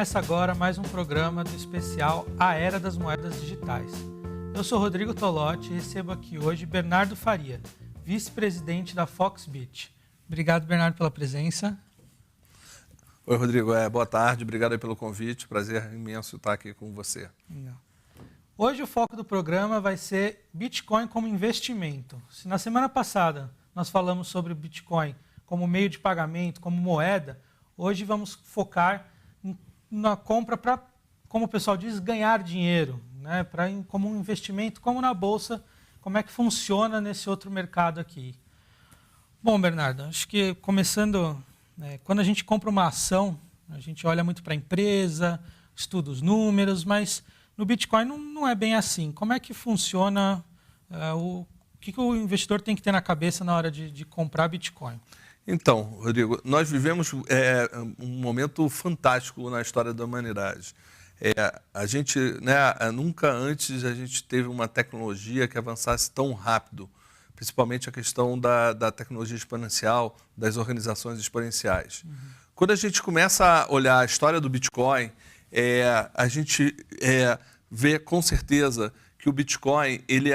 Começa agora mais um programa do especial A Era das Moedas Digitais. Eu sou Rodrigo Tolotti e recebo aqui hoje Bernardo Faria, vice-presidente da Foxbit. Obrigado, Bernardo, pela presença. Oi, Rodrigo. Boa tarde, obrigado aí pelo convite. Prazer imenso estar aqui com você. Legal. Hoje o foco do programa vai ser Bitcoin como investimento. Se na semana passada nós falamos sobre o Bitcoin como meio de pagamento, como moeda, hoje vamos focar na compra para, como o pessoal diz, ganhar dinheiro, né? Como um investimento, como na Bolsa, como é que funciona nesse outro mercado aqui. Bom, Bernardo, acho que começando, quando a gente compra uma ação, a gente olha muito para a empresa, estuda os números, mas no Bitcoin não é bem assim. Como é que funciona, o que o investidor tem que ter na cabeça na hora de comprar Bitcoin? Então, Rodrigo, nós vivemos um momento fantástico na história da humanidade. A gente, nunca antes a gente teve uma tecnologia que avançasse tão rápido, principalmente a questão da tecnologia exponencial, das organizações exponenciais. Uhum. Quando a gente começa a olhar a história do Bitcoin, a gente vê com certeza que o Bitcoin ele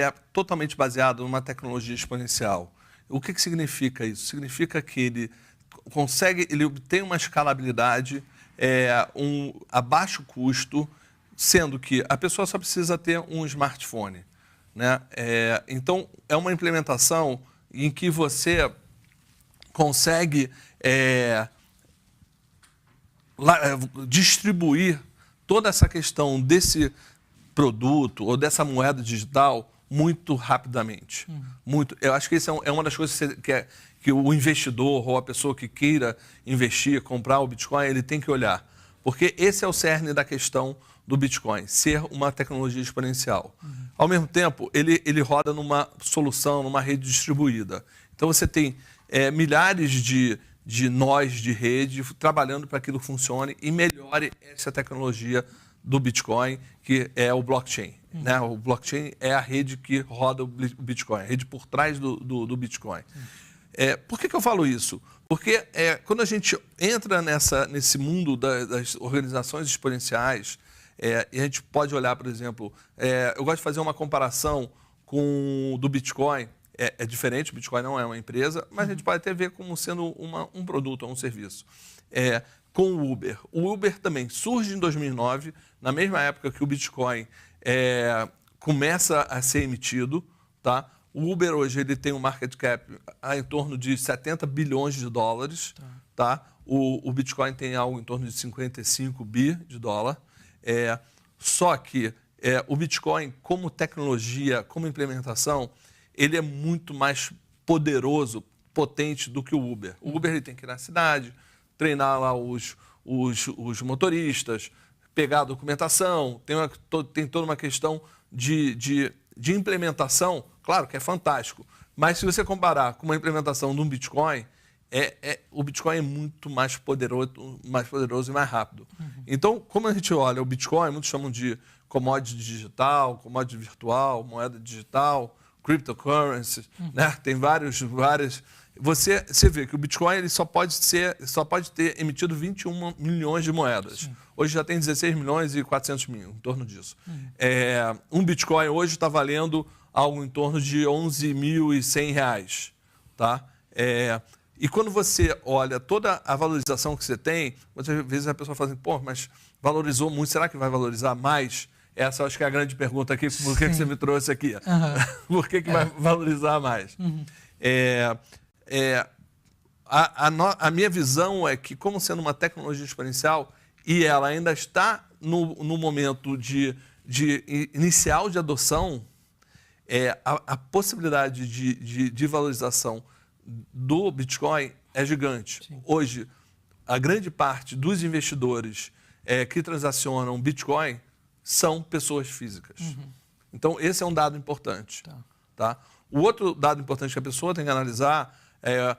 é totalmente baseado numa tecnologia exponencial. O que significa isso? Significa que ele obtém uma escalabilidade a baixo custo, sendo que a pessoa só precisa ter um smartphone, né? Então, é uma implementação em que você consegue distribuir toda essa questão desse produto ou dessa moeda digital muito rapidamente. Eu acho que isso é uma das coisas que o investidor ou a pessoa que queira investir, comprar o Bitcoin, ele tem que olhar. Porque esse é o cerne da questão do Bitcoin, ser uma tecnologia exponencial. Ao mesmo tempo, ele roda numa solução, numa rede distribuída. Então, você tem milhares de nós de rede trabalhando para que aquilo funcione e melhore essa tecnologia do Bitcoin, que é o blockchain. Né? O blockchain é a rede que roda o Bitcoin, a rede por trás do Bitcoin. Por que eu falo isso? Porque quando a gente entra nesse mundo das organizações exponenciais, e a gente pode olhar, por exemplo, eu gosto de fazer uma comparação do Bitcoin. É diferente, o Bitcoin não é uma empresa, mas a gente pode até ver como sendo um produto ou um serviço. Com o Uber. O Uber também surge em 2009, na mesma época que o Bitcoin começa a ser emitido. Tá? O Uber hoje ele tem um market cap em torno de 70 bilhões de dólares. Tá? O Bitcoin tem algo em torno de 55 bi de dólar. Só que o Bitcoin, como tecnologia, como implementação, ele é muito mais poderoso, potente do que o Uber. O Uber ele tem que ir na cidade, treinar lá os motoristas, pegar a documentação, tem toda uma questão de implementação, claro que é fantástico, mas se você comparar com uma implementação de um Bitcoin, o Bitcoin é muito mais poderoso e mais rápido. Então, como a gente olha o Bitcoin, muitos chamam de commodity digital, commodity virtual, moeda digital, cryptocurrency, né? Tem várias. Você vê que o Bitcoin ele só pode ter emitido 21 milhões de moedas. Sim. Hoje já tem 16 milhões e 400 mil, em torno disso. Um Bitcoin hoje está valendo algo em torno de R$11.100. Tá? E quando você olha toda a valorização que você tem, muitas vezes a pessoa fala assim, pô, mas valorizou muito, será que vai valorizar mais? Essa eu acho que é a grande pergunta aqui, por que você me trouxe aqui? Por que vai valorizar mais? A minha visão é que, como sendo uma tecnologia exponencial, e ela ainda está no momento inicial de adoção, a possibilidade de valorização do Bitcoin é gigante. Sim. Hoje, a grande parte dos investidores que transacionam Bitcoin são pessoas físicas. Então, esse é um dado importante. Tá? O outro dado importante que a pessoa tem que analisar é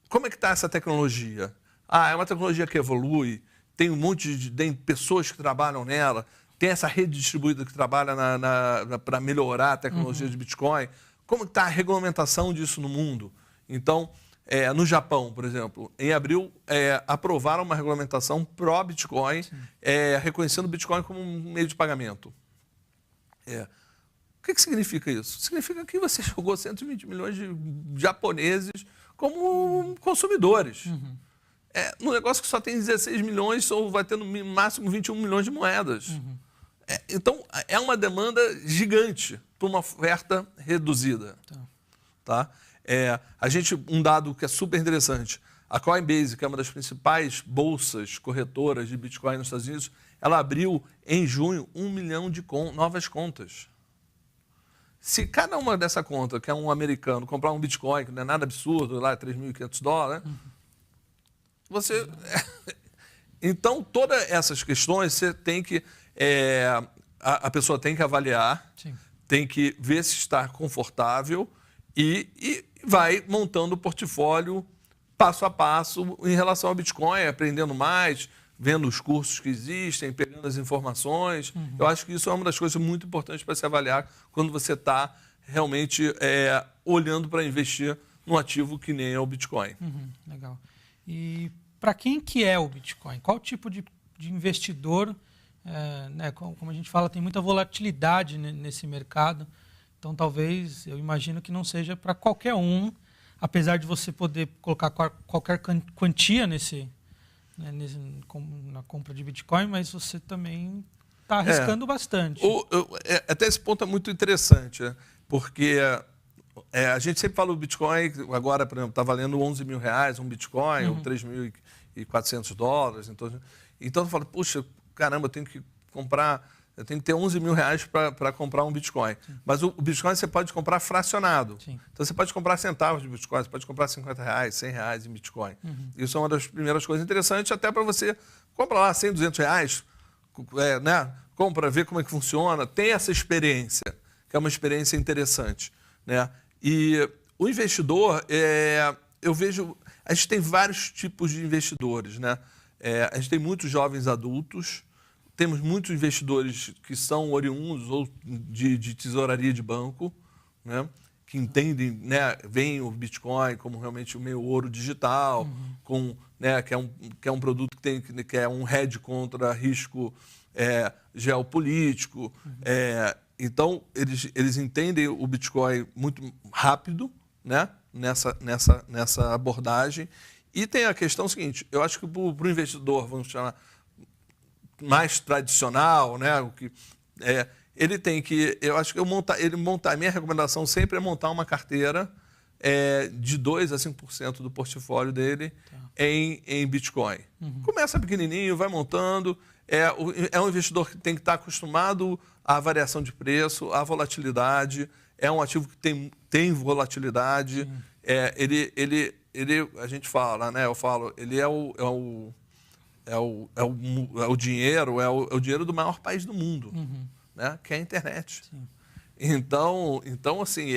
como é que está essa tecnologia. É uma tecnologia que evolui, tem um monte de pessoas que trabalham nela, tem essa rede distribuída que trabalha para melhorar a tecnologia de Bitcoin. Como está a regulamentação disso no mundo? Então, no Japão, por exemplo, em abril, aprovaram uma regulamentação pró-Bitcoin, reconhecendo o Bitcoin como um meio de pagamento. O que significa isso? Significa que você jogou 120 milhões de japoneses como consumidores. Num negócio que só tem 16 milhões, ou vai ter no máximo 21 milhões de moedas. Então, é uma demanda gigante para uma oferta reduzida. Tá? Um dado que é super interessante, a Coinbase, que é uma das principais bolsas corretoras de Bitcoin nos Estados Unidos, ela abriu em junho 1 milhão de novas contas. Se cada uma dessa conta, que é um americano, comprar um Bitcoin, que não é nada absurdo, lá é $3.500, você... Então, todas essas questões, você tem que... a pessoa tem que avaliar, tem que ver se está confortável e vai montando o portfólio passo a passo em relação ao Bitcoin, aprendendo mais, vendo os cursos que existem, pegando as informações. Eu acho que isso é uma das coisas muito importantes para se avaliar quando você está realmente olhando para investir num ativo que nem é o Bitcoin. Legal. E para quem que é o Bitcoin? Qual tipo de investidor? Né, como a gente fala, tem muita volatilidade nesse mercado. Então, talvez, eu imagino que não seja para qualquer um, apesar de você poder colocar qualquer quantia na compra de Bitcoin, mas você também está arriscando bastante. Até esse ponto é muito interessante, né? Porque a gente sempre fala o Bitcoin, agora, por exemplo, está valendo R$11 mil um Bitcoin, ou $3.400. Então eu falo, puxa, caramba, eu tenho que ter R$11 mil para comprar um Bitcoin. Mas o Bitcoin você pode comprar fracionado. Então você pode comprar centavos de Bitcoin, você pode comprar R$50, R$100 em Bitcoin. Isso é uma das primeiras coisas interessantes, até para você comprar lá R$100, R$200, né? Compra, ver como é que funciona, tem essa experiência, que é uma experiência interessante, né? E o investidor, eu vejo, a gente tem vários tipos de investidores, né? A gente tem muitos jovens adultos, temos muitos investidores que são oriundos ou de tesouraria de banco, né? Que entendem, né? Veem o Bitcoin como realmente o meio ouro digital, né? que é um produto que é um hedge contra risco geopolítico. Então, eles entendem o Bitcoin muito rápido, né? nessa abordagem. E tem a questão seguinte, eu acho que para o investidor, vamos chamar, mais tradicional, né? Ele tem que, eu acho que a minha recomendação sempre é montar uma carteira de 2% a 5% do portfólio dele em Bitcoin. Começa pequenininho, vai montando. É um investidor que tem que estar acostumado à variação de preço, à volatilidade. É um ativo que tem volatilidade. A gente fala, né? Eu falo, ele é o dinheiro, é o dinheiro do maior país do mundo, né? Que é a internet. Então assim,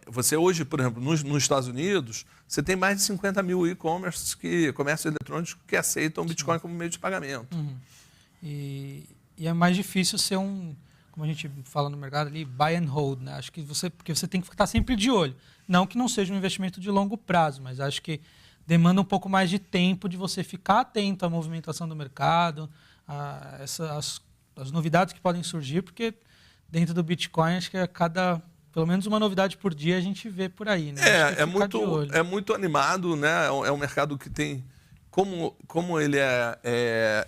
você hoje, por exemplo, nos Estados Unidos, você tem mais de 50 mil e-commerce, comércios eletrônicos, que aceitam Bitcoin como meio de pagamento. E é mais difícil ser como a gente fala no mercado ali, buy and hold, né? Acho que porque você tem que estar sempre de olho. Não que não seja um investimento de longo prazo, mas acho que demanda um pouco mais de tempo de você ficar atento à movimentação do mercado, as novidades que podem surgir, porque dentro do Bitcoin, acho que pelo menos uma novidade por dia a gente vê por aí, né? É muito animado, né? É um mercado que tem, como ele é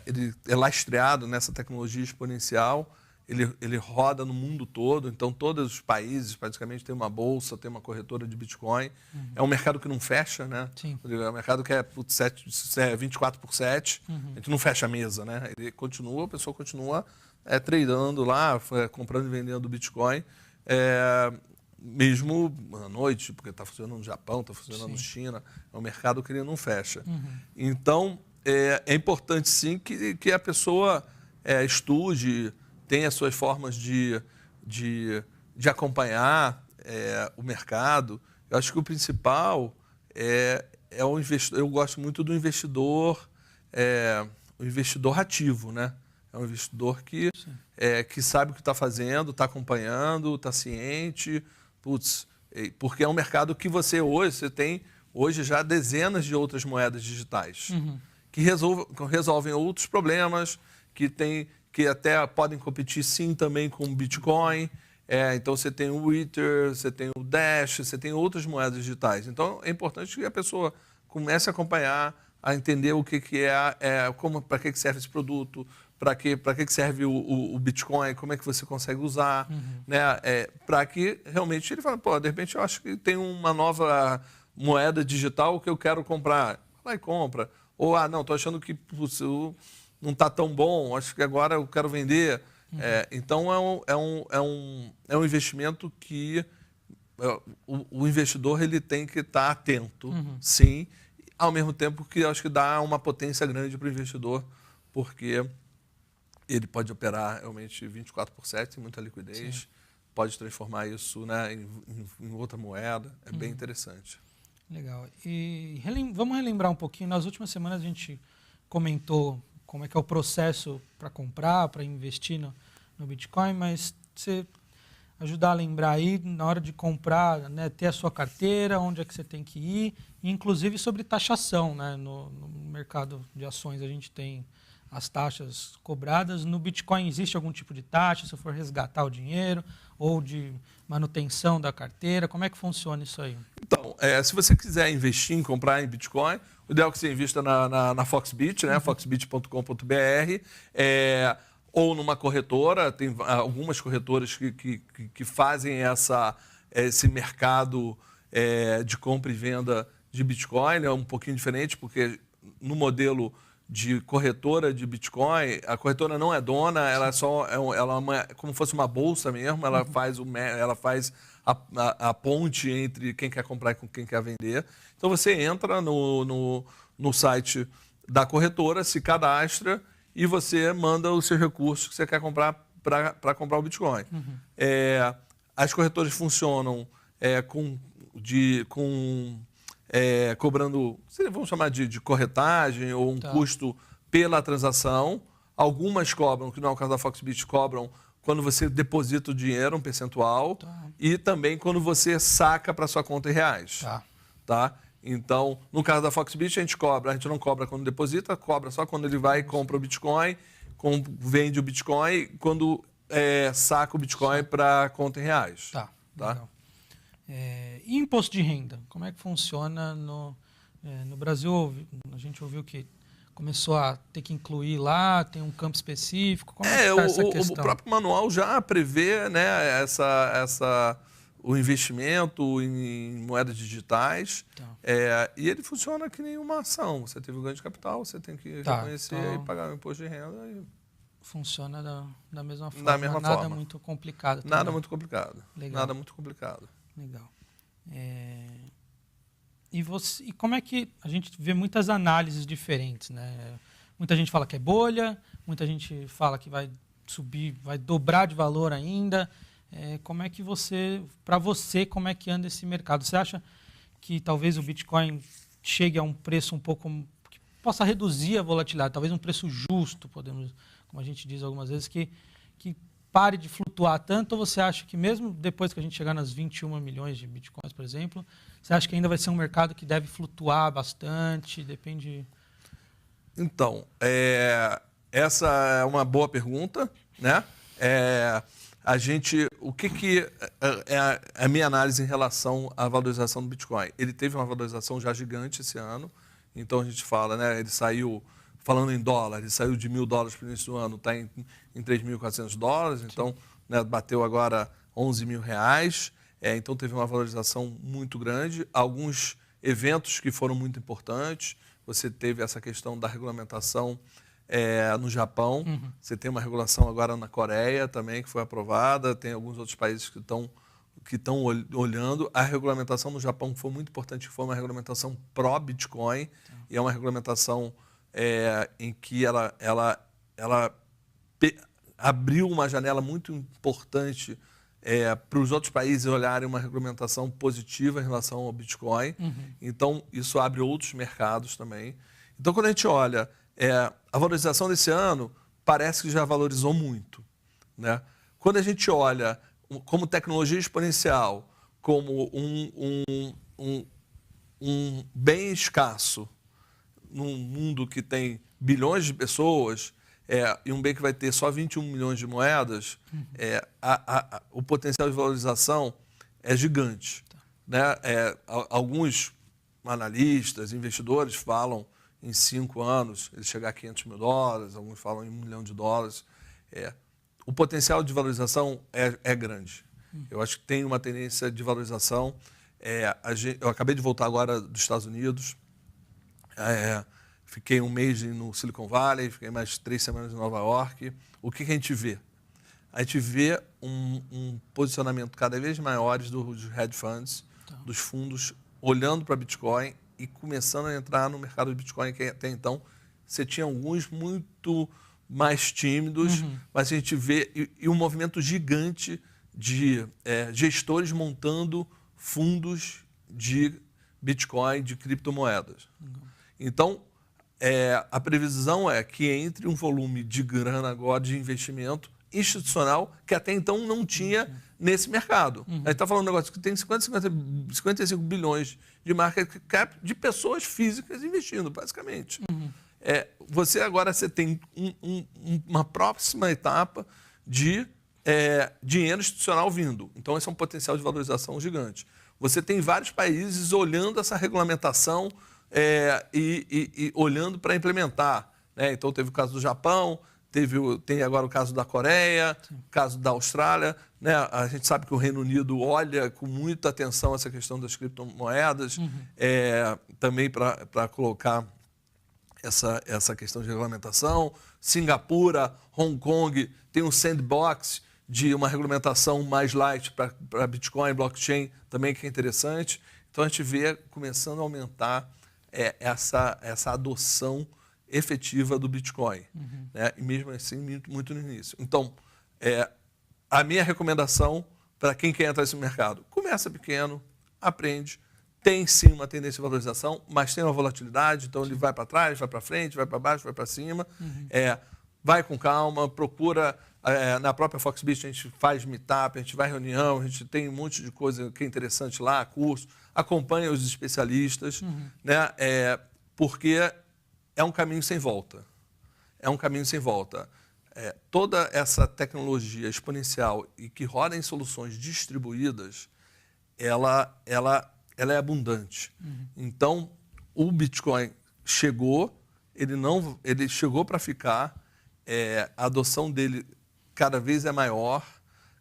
lastreado nessa tecnologia exponencial, ele roda no mundo todo, então todos os países praticamente têm uma bolsa, tem uma corretora de Bitcoin. É um mercado que não fecha, né? É um mercado que é 24/7, a gente não fecha a mesa, né? A pessoa continua tradando lá, comprando e vendendo Bitcoin, mesmo à noite, porque está funcionando no Japão, está funcionando na China, é um mercado que ele não fecha. Então, é importante sim que a pessoa estude, tem as suas formas de acompanhar o mercado. Eu acho que o principal é o investidor. Eu gosto muito do investidor, o investidor ativo, né? É um investidor que sabe o que está fazendo, está acompanhando, está ciente. Porque é um mercado que hoje você tem hoje já dezenas de outras moedas digitais que resolvem outros problemas, que até podem competir sim também com o Bitcoin. Então você tem o Ether, você tem o Dash, você tem outras moedas digitais. Então é importante que a pessoa comece a acompanhar, a entender o que para que serve esse produto, para que serve o Bitcoin, como é que você consegue usar, né? Para que realmente ele fale, pô, de repente eu acho que tem uma nova moeda digital que eu quero comprar. Vai lá e compra. Ou, não, estou achando que não está tão bom, acho que agora eu quero vender. Então é um investimento que o investidor ele tem que estar atento, sim, ao mesmo tempo que eu acho que dá uma potência grande para o investidor, porque ele pode operar realmente 24/7, tem muita liquidez, sim. Pode transformar isso, né, em outra moeda, é bem interessante. Legal. E vamos relembrar um pouquinho, nas últimas semanas a gente comentou como é que é o processo para comprar, para investir no Bitcoin, mas você ajudar a lembrar aí, na hora de comprar, né, ter a sua carteira, onde é que você tem que ir, e inclusive sobre taxação, né, no mercado de ações a gente tem as taxas cobradas. No Bitcoin existe algum tipo de taxa, se eu for resgatar o dinheiro, ou de manutenção da carteira? Como é que funciona isso aí? Então, se você quiser investir em comprar em Bitcoin, o ideal é que você invista na Foxbit, né? Foxbit.com.br, ou numa corretora. Tem algumas corretoras que fazem esse mercado de compra e venda de Bitcoin. É um pouquinho diferente, porque no modelo de corretora de Bitcoin, a corretora não é dona, ela é só como se fosse uma bolsa mesmo, ela faz a ponte entre quem quer comprar e com quem quer vender. Então você entra no site da corretora, se cadastra e você manda os seus recursos que você quer comprar para comprar o Bitcoin. As corretoras funcionam cobrando, vamos chamar de corretagem ou um custo pela transação. Algumas cobram, que não é o caso da Foxbit, cobram quando você deposita o dinheiro, um percentual, e também quando você saca para sua conta em reais. Tá? Então, no caso da Foxbit, a gente não cobra quando deposita, cobra só quando ele vai e compra o Bitcoin, vende o Bitcoin, quando saca o Bitcoin para conta em reais. Tá? Legal. E imposto de renda? Como é que funciona no Brasil? A gente ouviu que começou a ter que incluir lá, tem um campo específico. Como é que está essa questão? O próprio manual já prevê, né, o investimento em moedas digitais. E ele funciona que nem uma ação. Você teve um ganho de capital, você tem que reconhecer e pagar o imposto de renda. Funciona da mesma forma. Da mesma nada forma. Muito complicado. Nada muito complicado. Legal. Nada muito complicado. Legal. E como é que a gente vê muitas análises diferentes, né? Muita gente fala que é bolha, muita gente fala que vai subir, vai dobrar de valor ainda. Como é que para você, como é que anda esse mercado? Você acha que talvez o Bitcoin chegue a um preço um pouco que possa reduzir a volatilidade, talvez um preço justo, como a gente diz algumas vezes, que pare de flutuar tanto, ou você acha que mesmo depois que a gente chegar nas 21 milhões de Bitcoins, por exemplo, você acha que ainda vai ser um mercado que deve flutuar bastante? Depende... Então, essa é uma boa pergunta, né? O que é a minha análise em relação à valorização do Bitcoin? Ele teve uma valorização já gigante esse ano, então a gente fala, né? Ele saiu, falando em dólar, ele saiu de $1.000 para o início do ano, está em $3.400, então, né, bateu agora R$11.000, então teve uma valorização muito grande. Alguns eventos que foram muito importantes, você teve essa questão da regulamentação no Japão, você tem uma regulação agora na Coreia também, que foi aprovada, tem alguns outros países que estão olhando. A regulamentação no Japão foi muito importante, foi uma regulamentação pró-Bitcoin, e é uma regulamentação em que ela abriu uma janela muito importante para os outros países olharem uma regulamentação positiva em relação ao Bitcoin. Então, isso abre outros mercados também. Então, quando a gente olha a valorização desse ano, parece que já valorizou muito, né? Quando a gente olha como tecnologia exponencial, como um bem escasso num mundo que tem bilhões de pessoas, e um bem que vai ter só 21 milhões de moedas, o potencial de valorização é gigante. Né? Alguns analistas, investidores falam em 5 anos ele chegar a $500 mil, alguns falam em $1 milhão. O potencial de valorização é grande. Eu acho que tem uma tendência de valorização. Eu acabei de voltar agora dos Estados Unidos, fiquei um mês no Silicon Valley, fiquei mais 3 semanas em Nova York. O que a gente vê? A gente vê um posicionamento cada vez maior dos hedge funds, dos fundos, olhando para Bitcoin e começando a entrar no mercado de Bitcoin, que até então você tinha alguns muito mais tímidos, mas a gente vê e um movimento gigante de gestores montando fundos de Bitcoin, de criptomoedas. Então, a previsão é que entre um volume de grana agora de investimento institucional que até então não tinha nesse mercado. A gente está falando de um negócio que tem 55 bilhões de market cap de pessoas físicas investindo, basicamente. Você tem uma próxima etapa de dinheiro institucional vindo. Então, esse é um potencial de valorização gigante. Você tem vários países olhando essa regulamentação e olhando para implementar. Né? Então, teve o caso do Japão, tem agora o caso da Coreia, o caso da Austrália. Né? A gente sabe que o Reino Unido olha com muita atenção essa questão das criptomoedas, também para colocar essa questão de regulamentação. Singapura, Hong Kong, tem um sandbox de uma regulamentação mais light para Bitcoin, blockchain, também que é interessante. Então, a gente vê começando a aumentar essa adoção efetiva do Bitcoin. Né? E mesmo assim, muito no início. Então, a minha recomendação para quem quer entrar nesse mercado, começa pequeno, aprende, tem sim uma tendência de valorização, mas tem uma volatilidade, então ele vai para trás, vai para frente, vai para baixo, vai para cima, vai com calma, procura, na própria Foxbit a gente faz meetup, a gente vai em reunião, a gente tem um monte de coisa que é interessante lá, curso, acompanha os especialistas, né? Porque é um caminho sem volta. Toda essa tecnologia exponencial e que roda em soluções distribuídas, ela é abundante. Então, o Bitcoin chegou, ele chegou para ficar, a adoção dele cada vez é maior,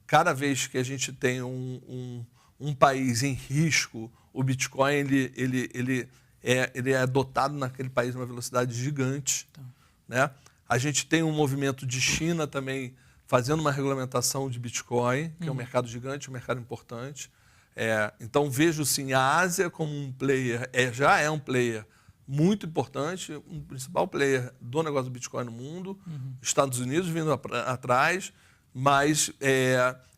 cada vez que a gente tem um país em risco, o Bitcoin ele é adotado naquele país numa velocidade gigante. Né? A gente tem um movimento de China também fazendo uma regulamentação de Bitcoin, que é um mercado gigante, um mercado importante. Então, vejo sim a Ásia como um player, já é um player muito importante, um principal player do negócio do Bitcoin no mundo, Estados Unidos vindo atrás, mas,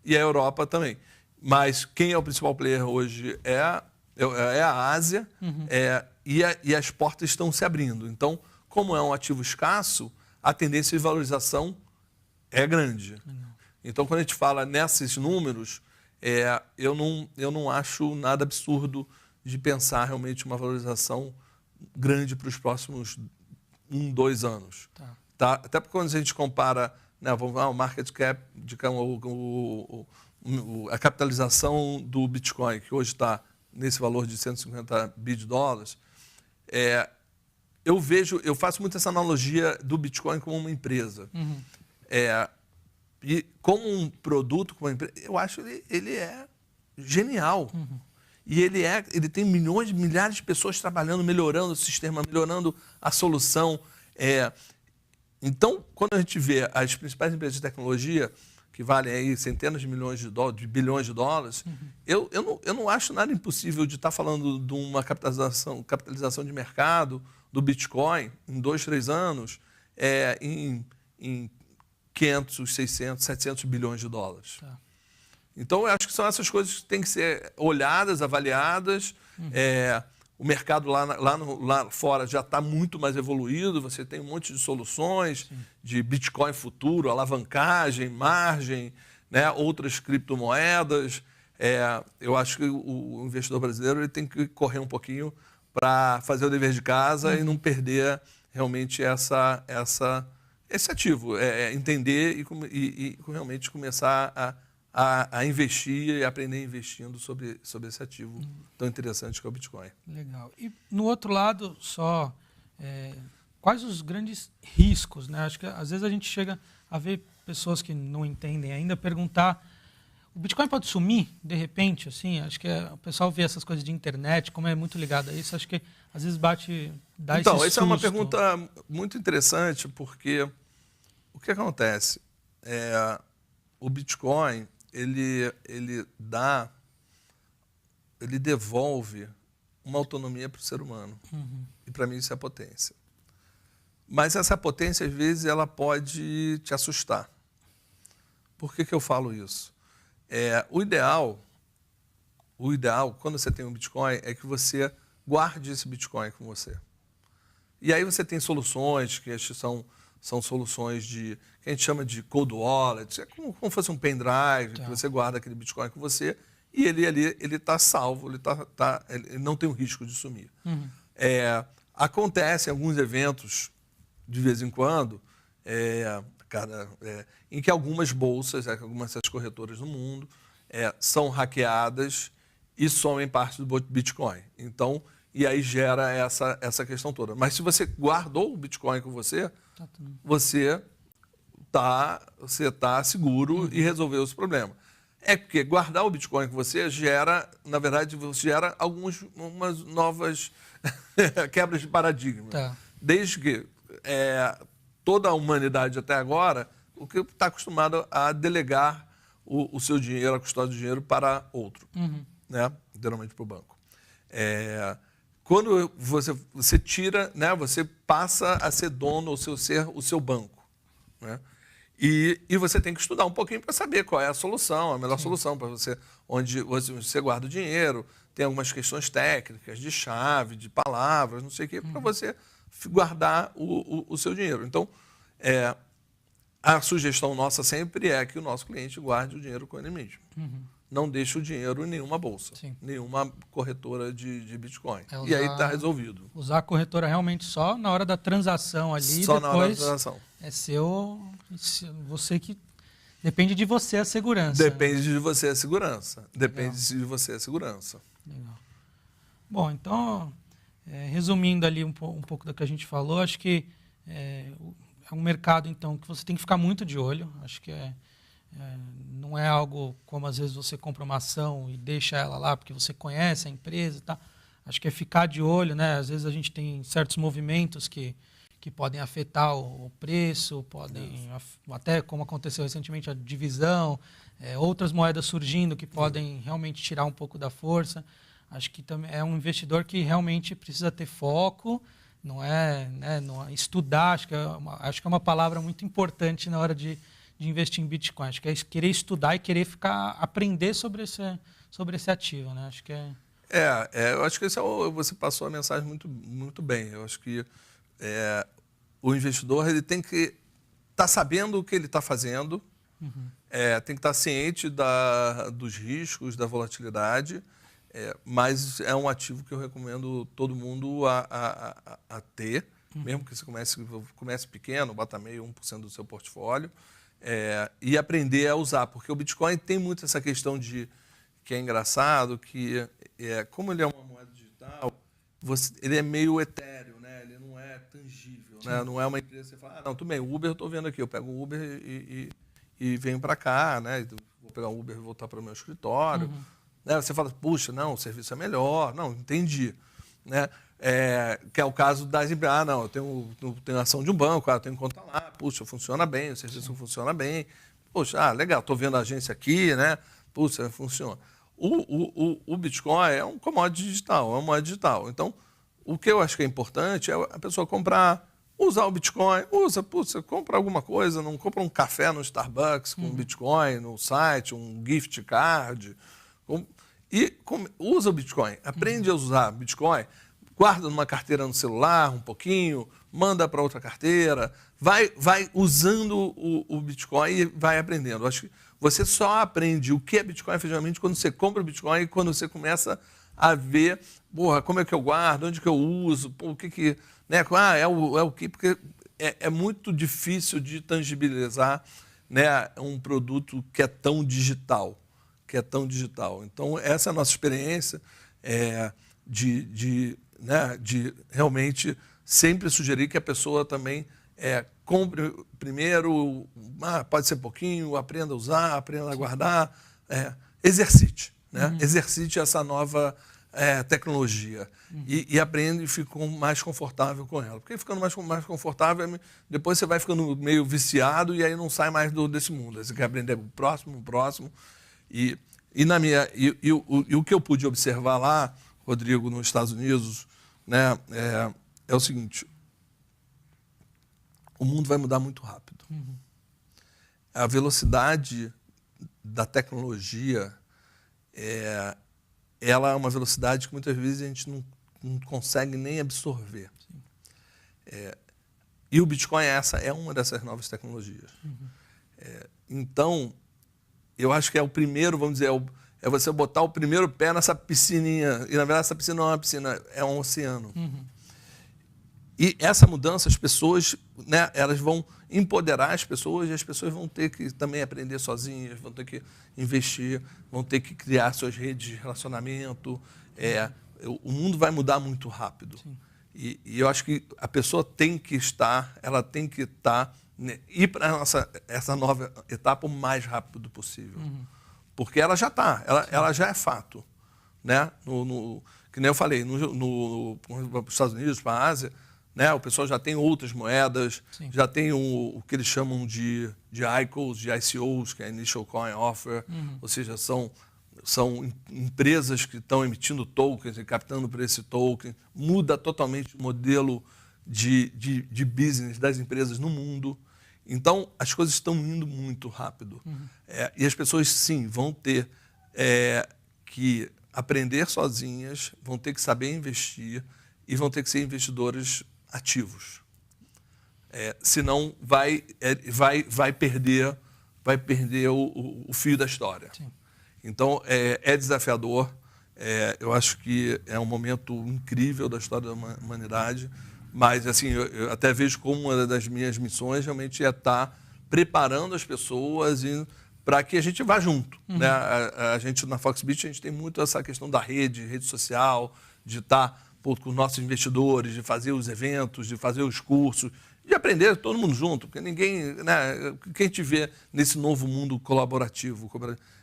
e a Europa também. Mas quem é o principal player hoje é a Ásia, e as portas estão se abrindo. Então, como é um ativo escasso, a tendência de valorização é grande. Então, quando a gente fala nesses números, eu não acho nada absurdo de pensar realmente uma valorização grande para os próximos 2 anos. Tá? Até porque quando a gente compara, né, o market cap, a capitalização do Bitcoin, que hoje está nesse valor de 150 bi de dólares, eu faço muito essa analogia do Bitcoin como uma empresa. E como um produto, como uma empresa, eu acho ele é genial. E ele tem milhares de pessoas trabalhando, melhorando o sistema, melhorando a solução. Então, quando a gente vê as principais empresas de tecnologia, que valem aí centenas de milhões de bilhões de dólares, eu não acho nada impossível de estar falando de uma capitalização de mercado do Bitcoin em 2, 3 anos, em 500, 600, 700 bilhões de dólares. Então, eu acho que são essas coisas que têm que ser olhadas, avaliadas. O mercado lá fora já está muito mais evoluído, você tem um monte de soluções de Bitcoin futuro, alavancagem, margem, né, outras criptomoedas. Eu acho que o investidor brasileiro ele tem que correr um pouquinho para fazer o dever de casa e não perder realmente esse ativo. Entender e realmente começar a investir e aprender investindo sobre esse ativo tão interessante que é o Bitcoin. Legal. E no outro lado, quais os grandes riscos, né? Acho que às vezes a gente chega a ver pessoas que não entendem ainda perguntar: o Bitcoin pode sumir de repente? Assim, acho que o pessoal vê essas coisas de internet, como é muito ligado a isso, acho que às vezes dá esse Então, essa é uma susto. pergunta muito interessante, porque o que acontece? O Bitcoin, ele devolve uma autonomia para o ser humano. E para mim isso é potência. Mas essa potência, às vezes, ela pode te assustar. Por que eu falo isso? O ideal, quando você tem um Bitcoin, é que você guarde esse Bitcoin com você. E aí você tem soluções que são soluções que a gente chama de cold wallet, é como fosse um pendrive, que você guarda aquele Bitcoin com você e ele está salvo, ele não tem o risco de sumir. Acontecem alguns eventos, de vez em quando, em que algumas bolsas, algumas dessas corretoras no mundo, são hackeadas e somem parte do Bitcoin. Então, e aí gera essa questão toda. Mas se você guardou o Bitcoin com você, você está seguro e resolveu esse problema. Porque guardar o Bitcoin com você gera, na verdade, umas novas quebras de paradigma. Desde que toda a humanidade até agora, o que está acostumado a delegar o seu dinheiro, a custódia do dinheiro para outro, né? Geralmente para o banco. Quando você tira, né? Você passa a ser dono, o seu banco, né? E você tem que estudar um pouquinho para saber qual é a solução, a melhor solução para você, onde você guarda o dinheiro. Tem algumas questões técnicas, de chave, de palavras, não sei o quê, para você guardar o seu dinheiro. Então, a sugestão nossa sempre é que o nosso cliente guarde o dinheiro com ele mesmo. Não deixe o dinheiro em nenhuma bolsa, nenhuma corretora de Bitcoin. E aí está resolvido. Usar a corretora realmente só na hora da transação ali. Só na hora da transação. Você que... Depende de você a segurança. Depende de você a segurança. Legal. Bom, então, resumindo ali um pouco do que a gente falou, acho que é um mercado, então, que você tem que ficar muito de olho. Acho que não é algo como, às vezes, você compra uma ação e deixa ela lá porque você conhece a empresa e tal. Acho que é ficar de olho, né? Às vezes a gente tem certos movimentos que podem afetar o preço, podem, até como aconteceu recentemente, a divisão, outras moedas surgindo que podem realmente tirar um pouco da força. Acho que também é um investidor que realmente precisa ter foco, não é estudar, acho que é uma palavra muito importante na hora de investir em Bitcoin. Acho que é querer estudar e querer aprender sobre esse ativo, né? Acho que eu acho que você passou a mensagem muito, muito bem. Eu acho que o investidor ele tem que estar sabendo o que ele está fazendo, tem que estar ciente dos riscos, da volatilidade, mas é um ativo que eu recomendo todo mundo a ter, mesmo que você comece pequeno, bota meio, 1% do seu portfólio, e aprender a usar, porque o Bitcoin tem muito essa questão que é engraçado, que como ele é uma moeda digital, ele é meio etéreo, né? Ele não é tangível, né? Não é uma empresa que você fala, não, tudo bem, o Uber eu estou vendo aqui, eu pego o Uber e venho para cá, né? Vou pegar o Uber e voltar para o meu escritório. Né? Você fala, puxa, não, o serviço é melhor, não, entendi. Né? Que é o caso das empresas, não, eu tenho ação de um banco, eu tenho conta lá, puxa, funciona bem, o serviço funciona bem, puxa, legal, estou vendo a agência aqui, né? Puxa, funciona. O Bitcoin é um commodity digital, é uma moeda digital. Então, o que eu acho que é importante é a pessoa comprar, usar o Bitcoin, compra alguma coisa, não compra um café no Starbucks com Bitcoin no site, um gift card, usa o Bitcoin, aprende a usar Bitcoin, guarda numa carteira no celular um pouquinho, manda para outra carteira, vai usando o Bitcoin e vai aprendendo. Eu acho que você só aprende o que é Bitcoin efetivamente quando você compra o Bitcoin e quando você começa a ver, porra, como é que eu guardo, onde que eu uso, pô, o que, né? É o que, porque é muito difícil de tangibilizar, né, um produto que é tão digital, Então, essa é a nossa experiência né, de realmente sempre sugerir que a pessoa também compre primeiro, pode ser pouquinho, aprenda a usar, aprenda a guardar, exercite, né? Exercite essa nova tecnologia e aprende e fica mais confortável com ela. Porque ficando mais confortável, depois você vai ficando meio viciado e aí não sai mais desse mundo. Aí você quer aprender o próximo. E o que eu pude observar lá, Rodrigo, nos Estados Unidos, né, é o seguinte: o mundo vai mudar muito rápido. A velocidade da tecnologia ela é uma velocidade que muitas vezes a gente não consegue nem absorver. E o Bitcoin é uma dessas novas tecnologias. Então, eu acho que é o primeiro, vamos dizer, é você botar o primeiro pé nessa piscininha. E, na verdade, essa piscina não é uma piscina, é um oceano. E essa mudança, as pessoas, né, elas vão empoderar as pessoas e as pessoas vão ter que também aprender sozinhas, vão ter que investir, vão ter que criar suas redes de relacionamento. O mundo vai mudar muito rápido. E eu acho que a pessoa tem que estar, né, ir para essa nova etapa o mais rápido possível. Porque ela já está, ela já é fato. Né? Que nem eu falei, para os Estados Unidos, para a Ásia, né, o pessoal já tem outras moedas, já tem o que eles chamam de ICOs, de ICOs, que é Initial Coin Offer, ou seja, são empresas que estão emitindo tokens e captando por esse token. Muda totalmente o modelo de business das empresas no mundo. Então, as coisas estão indo muito rápido. E as pessoas, sim, vão ter que aprender sozinhas, vão ter que saber investir e vão ter que ser investidores ativos. Senão vai perder o fio da história. Então, é desafiador. Eu acho que é um momento incrível da história da humanidade. Mas, assim, eu até vejo como uma das minhas missões realmente é estar preparando as pessoas para que a gente vá junto. Né? A gente, na Foxbit, a gente tem muito essa questão da rede social, de estar com os nossos investidores, de fazer os eventos, de fazer os cursos, de aprender todo mundo junto. Porque ninguém, né, quem te vê nesse novo mundo colaborativo,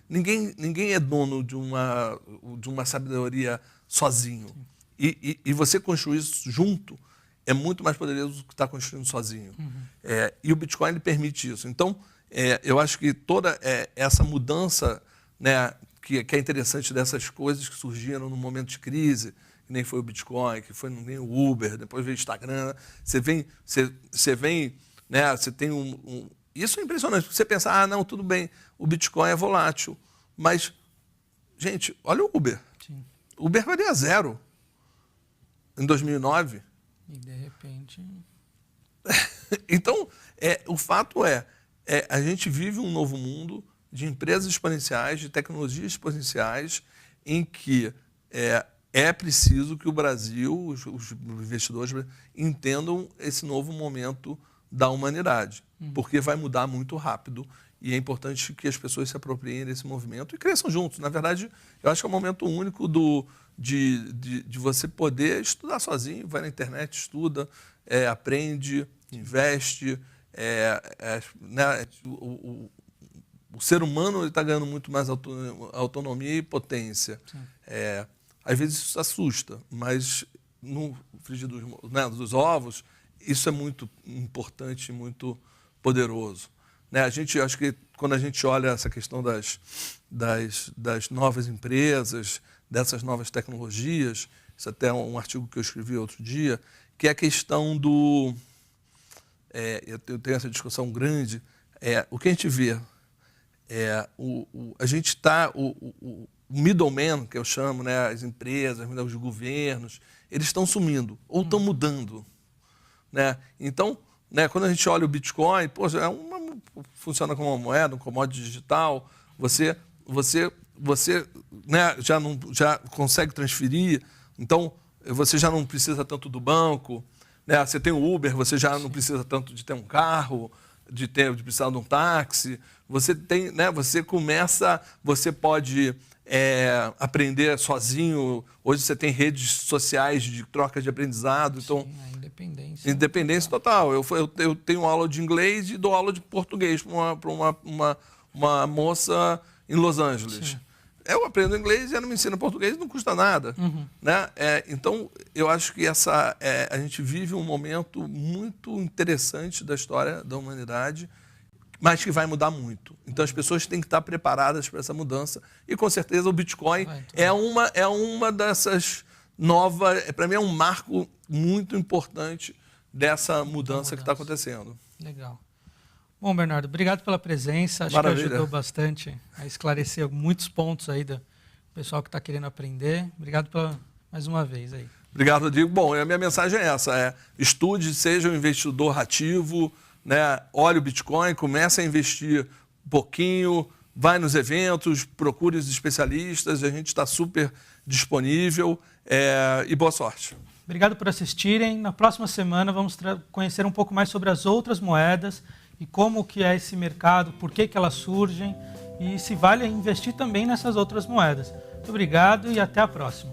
ninguém é dono de uma sabedoria sozinho. E você construir isso junto é muito mais poderoso do que estar construindo sozinho. E o Bitcoin ele permite isso. Então, eu acho que toda essa mudança, né, que é interessante dessas coisas que surgiram no momento de crise, que nem foi o Bitcoin, que foi nem o Uber, depois veio o Instagram, você vem, né, você tem Isso é impressionante, você pensa, não, tudo bem, o Bitcoin é volátil, mas, gente, olha o Uber. O Uber valia 0 em 2009. E, de repente... Então, o fato a gente vive um novo mundo de empresas exponenciais, de tecnologias exponenciais, em que é preciso que o Brasil, os investidores entendam esse novo momento da humanidade, porque vai mudar muito rápido e é importante que as pessoas se apropriem desse movimento e cresçam juntos. Na verdade, eu acho que é um momento único de você poder estudar sozinho, vai na internet, estuda, aprende, investe. Né, o ser humano está ganhando muito mais autonomia e potência. Às vezes isso assusta, mas no frigir dos ovos, isso é muito importante e muito poderoso. Né? Acho que quando a gente olha essa questão das novas empresas, dessas novas tecnologias, isso até é um artigo que eu escrevi outro dia, que é a questão do... eu tenho essa discussão grande, o que a gente vê, a gente está... O middleman, que eu chamo, né, as empresas, os governos, eles estão sumindo ou estão mudando. Né? Então, né, quando a gente olha o Bitcoin, funciona como uma moeda, um commodity digital, você você, né, já consegue transferir, então você já não precisa tanto do banco, né? Você tem o Uber, você já não precisa tanto de ter um carro, de precisar de um táxi. Você tem, né, você pode aprender sozinho. Hoje você tem redes sociais de troca de aprendizado. Então, sim, a independência. Independência total. Eu tenho aula de inglês e dou aula de português para uma moça em Los Angeles. Sim. Eu aprendo inglês e ela me ensina português, não custa nada. Né? Então, eu acho que a gente vive um momento muito interessante da história da humanidade, mas que vai mudar muito. Então, as pessoas têm que estar preparadas para essa mudança. E, com certeza, o Bitcoin é uma dessas novas... Para mim, é um marco muito importante dessa mudança que está acontecendo. Legal. Bom, Bernardo, obrigado pela presença. Acho Maravilha. que ajudou bastante a esclarecer muitos pontos aí do pessoal que está querendo aprender. Obrigado mais uma vez aí. Obrigado, Rodrigo. Bom, a minha mensagem é essa: estude, seja um investidor ativo, né? Olhe o Bitcoin, comece a investir um pouquinho, vai nos eventos, procure os especialistas, a gente está super disponível e boa sorte. Obrigado por assistirem. Na próxima semana vamos conhecer um pouco mais sobre as outras moedas e como que é esse mercado, por que elas surgem e se vale investir também nessas outras moedas. Muito obrigado e até a próxima.